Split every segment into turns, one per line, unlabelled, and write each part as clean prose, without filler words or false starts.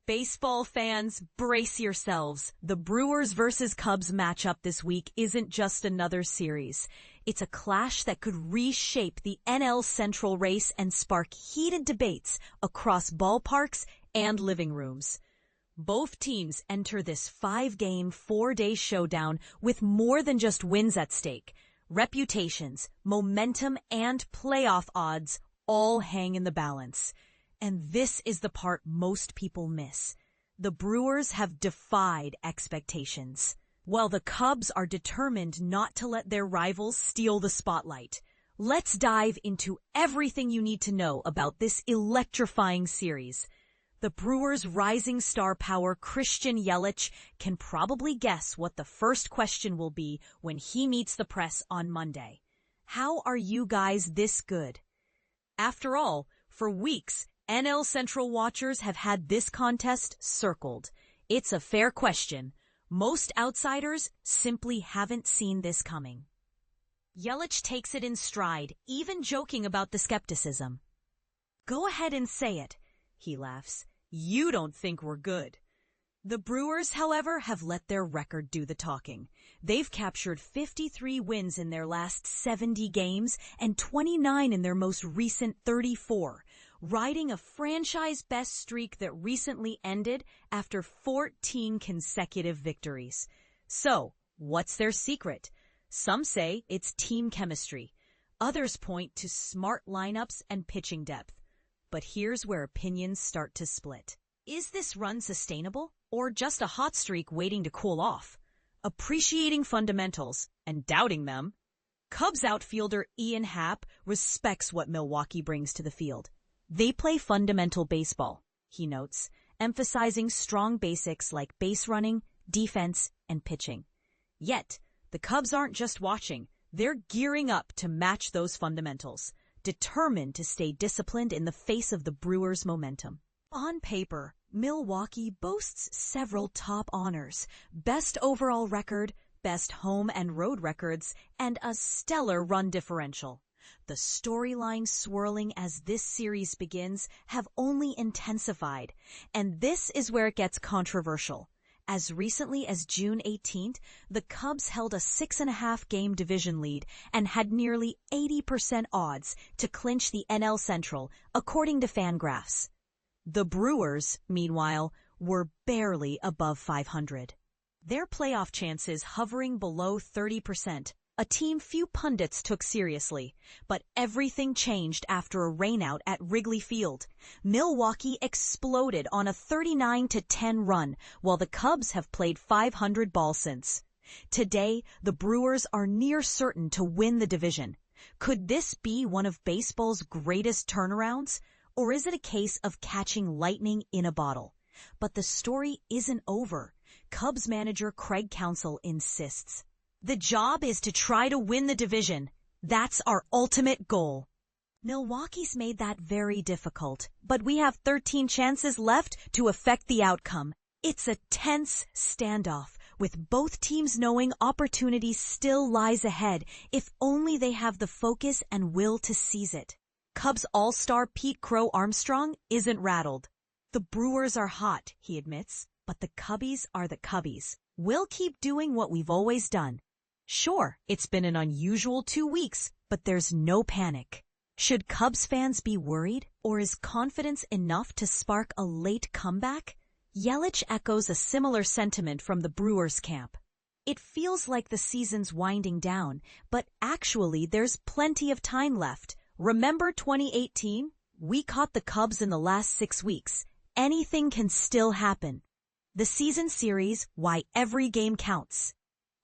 Baseball fans, brace yourselves. The Brewers versus Cubs matchup this week isn't just another series. It's a clash that could reshape the NL Central race and spark heated debates across ballparks and living rooms. Both teams enter this 5-game, 4-day showdown with more than just wins at stake. Reputations, momentum, and playoff odds all hang in the balance. And this is the part most people miss. The Brewers have defied expectations, while the Cubs are determined not to let their rivals steal the spotlight. Let's dive into everything you need to know about this electrifying series. The Brewers' rising star power, Christian Yelich, can probably guess what the first question will be when he meets the press on Monday. How are you guys this good? After all, for weeks, NL Central watchers have had this contest circled. It's a fair question. Most outsiders simply haven't seen this coming. Yelich takes it in stride, even joking about the skepticism. "Go ahead and say it," he laughs. "You don't think we're good." The Brewers, however, have let their record do the talking. They've captured 53 wins in their last 70 games and 29 in their most recent 34. Riding a franchise-best streak that recently ended after 14 consecutive victories. So, what's their secret? Some say it's team chemistry. Others point to smart lineups and pitching depth. But here's where opinions start to split. Is this run sustainable, or just a hot streak waiting to cool off? Appreciating fundamentals and doubting them, Cubs outfielder Ian Happ respects what Milwaukee brings to the field. They play fundamental baseball, he notes, emphasizing strong basics like base running, defense, and pitching. Yet, the Cubs aren't just watching, they're gearing up to match those fundamentals, determined to stay disciplined in the face of the Brewers' momentum. On paper, Milwaukee boasts several top honors: best overall record, best home and road records, and a stellar run differential. The storylines swirling as this series begins have only intensified, and this is where it gets controversial. As recently as June 18th, the Cubs held a 6.5-game division lead and had nearly 80% odds to clinch the NL Central, according to Fangraphs. The Brewers, meanwhile, were barely above 500. Their playoff chances hovering below 30%, a team few pundits took seriously. But everything changed after a rainout at Wrigley Field. Milwaukee exploded on a 39-10 run, while the Cubs have played 500 ball since. Today, the Brewers are near certain to win the division. Could this be one of baseball's greatest turnarounds? Or is it a case of catching lightning in a bottle? But the story isn't over. Cubs manager Craig Counsell insists. "The job is to try to win the division. That's our ultimate goal." Milwaukee's made that very difficult, but we have 13 chances left to affect the outcome. It's a tense standoff, with both teams knowing opportunity still lies ahead if only they have the focus and will to seize it. Cubs all-star Pete "Crow" Armstrong isn't rattled. "The Brewers are hot," he admits, "but the Cubbies are the Cubbies. We'll keep doing what we've always done." Sure, it's been an unusual 2 weeks, but there's no panic. Should Cubs fans be worried, or is confidence enough to spark a late comeback? Yelich echoes a similar sentiment from the Brewers camp. "It feels like the season's winding down, but actually there's plenty of time left. Remember 2018? We caught the Cubs in the last 6 weeks. Anything can still happen." The season series, why every game counts.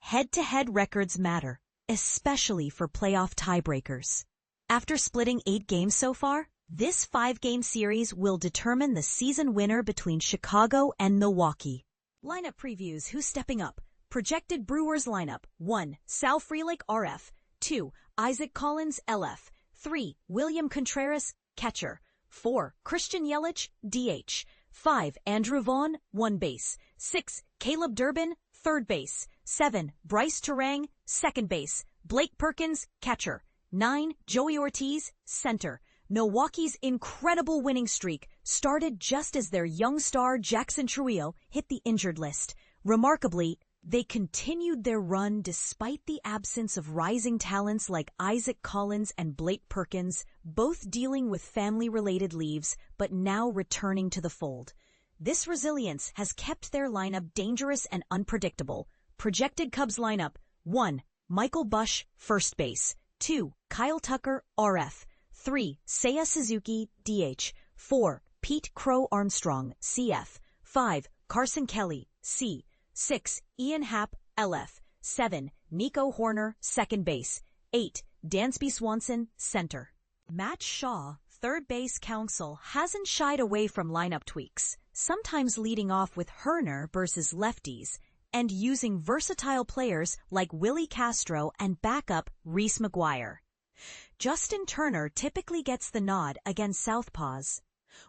Head-to-head records matter, especially for playoff tiebreakers. After splitting 8 games so far, this 5-game series will determine the season winner between Chicago and Milwaukee. Lineup previews: who's stepping up? Projected Brewers lineup: 1. Sal Frelick, RF. 2. Isaac Collins, LF. 3. William Contreras, catcher. 4. Christian Yelich, DH. 5. Andrew Vaughn, 1 base. 6. Caleb Durbin, 3rd base. 7. Bryce Turang, 2nd base. Blake Perkins, catcher. 9. Joey Ortiz, center. Milwaukee's incredible winning streak started just as their young star Jackson Trujillo hit the injured list. Remarkably, they continued their run despite the absence of rising talents like Isaac Collins and Blake Perkins, both dealing with family-related leaves but now returning to the fold. This resilience has kept their lineup dangerous and unpredictable. Projected Cubs lineup: 1. Michael Busch, first base. 2. Kyle Tucker, RF. 3. Seiya Suzuki, DH. 4. Pete Crow Armstrong, CF. 5. Carson Kelly, C. 6. Ian Happ, LF. 7. Nico Horner, second base. 8. Dansby Swanson, center. Matt Shaw, third base counsel, hasn't shied away from lineup tweaks, sometimes leading off with Herner versus lefties, and using versatile players like Willie Castro and backup Reese McGuire. Justin Turner typically gets the nod against southpaws.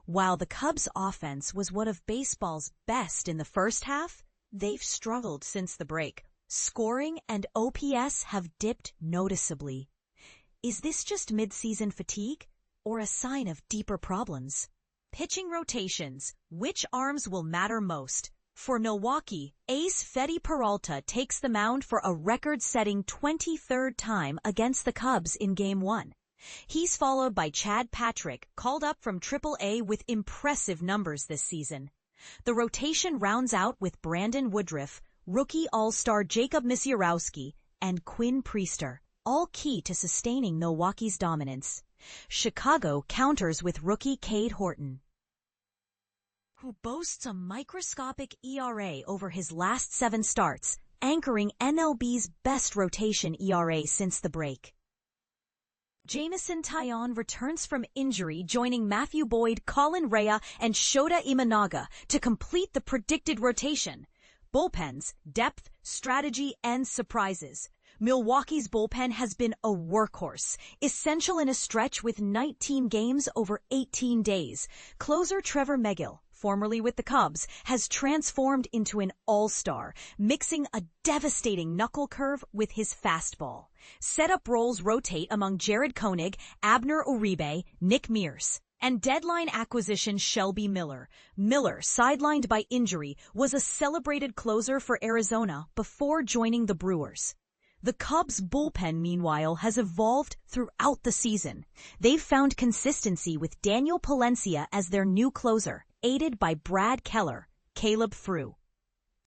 While the Cubs' offense was one of baseball's best in the first half, they've struggled since the break. Scoring and OPS have dipped noticeably. Is this just mid-season fatigue or a sign of deeper problems? Pitching rotations. Which arms will matter most? For Milwaukee, ace Fedde Peralta takes the mound for a record-setting 23rd time against the Cubs in Game 1. He's followed by Chad Patrick, called up from Triple-A with impressive numbers this season. The rotation rounds out with Brandon Woodruff, rookie all-star Jacob Misiorowski, and Quinn Priester, all key to sustaining Milwaukee's dominance. Chicago counters with rookie Cade Horton, who boasts a microscopic ERA over his last 7 starts, anchoring MLB's best rotation ERA since the break. Jameson Taillon returns from injury, joining Matthew Boyd, Colin Rea, and Shota Imanaga to complete the predicted rotation. Bullpens, depth, strategy, and surprises. Milwaukee's bullpen has been a workhorse, essential in a stretch with 19 games over 18 days. Closer Trevor Megill, formerly with the Cubs, has transformed into an all-star, mixing a devastating knuckle curve with his fastball. Setup roles rotate among Jared Koenig, Abner Uribe, Nick Mears, and deadline acquisition Shelby Miller. Miller, sidelined by injury, was a celebrated closer for Arizona before joining the Brewers. The Cubs' bullpen, meanwhile, has evolved throughout the season. They've found consistency with Daniel Palencia as their new closer, aided by Brad Keller, Caleb Frew,